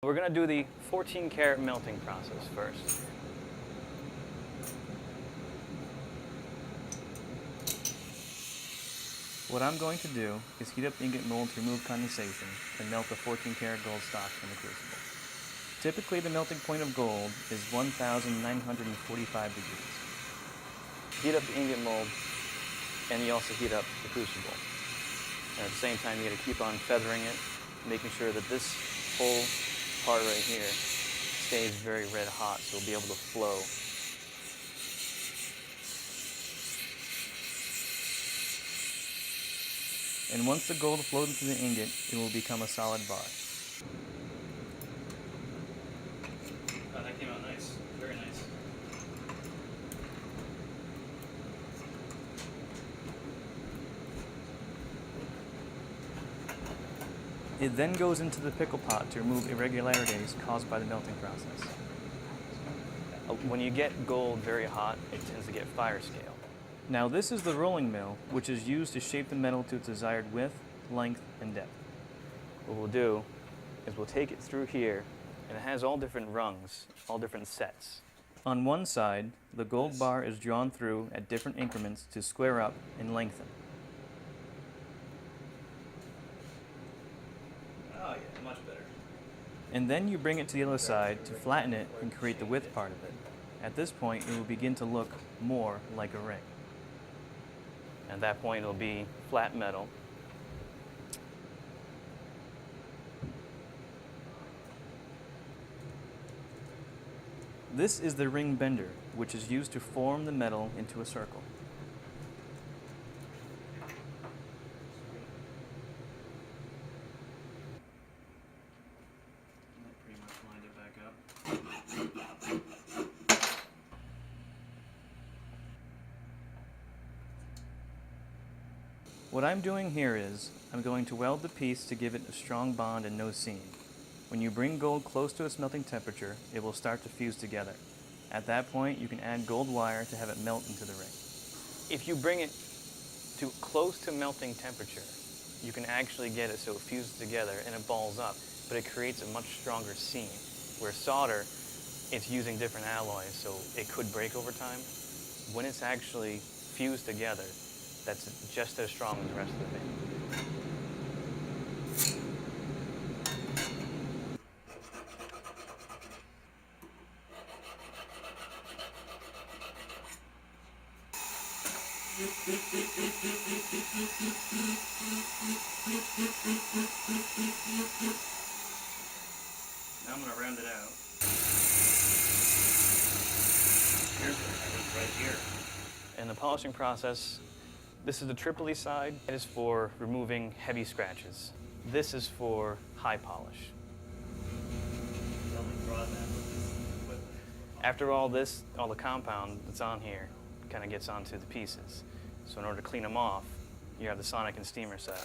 We're going to do the 14-karat melting process first. What I'm going to do is heat up the ingot mold to remove condensation and melt the 14-karat gold stock in the crucible. Typically, the melting point of gold is 1,945 degrees. Heat up the ingot mold, and you also heat up the crucible. And at the same time, you got to keep on feathering it, making sure that this whole part right here stays very red hot, so it'll be able to flow. And once the gold flows into the ingot, it will become a solid bar. Oh, that came out nice. Very nice. It then goes into the pickle pot to remove irregularities caused by the melting process. When you get gold very hot, it tends to get fire scale. Now this is the rolling mill, which is used to shape the metal to its desired width, length, and depth. What we'll do is we'll take it through here, and it has all different rungs, all different sets. On one side, the gold bar is drawn through at different increments to square up and lengthen. Oh yeah, much better. And then you bring it to the other side to flatten it and create the width part of it. At this point, it will begin to look more like a ring. At that point, it'll be flat metal. This is the ring bender, which is used to form the metal into a circle. That pretty much lined it back up. What I'm doing here is, I'm going to weld the piece to give it a strong bond and no seam. When you bring gold close to its melting temperature, it will start to fuse together. At that point, you can add gold wire to have it melt into the ring. If you bring it to close to melting temperature, you can actually get it so it fuses together and it balls up, but it creates a much stronger seam. Where solder, it's using different alloys, so it could break over time. When it's actually fused together, that's just as strong as the rest of the thing. Now I'm going to round it out. Here's what happens right here. In the polishing process, this is the Tripoli side. It is for removing heavy scratches. This is for high polish. After all this, all the compound that's on here kind of gets onto the pieces. So in order to clean them off, you have the sonic and steamer set.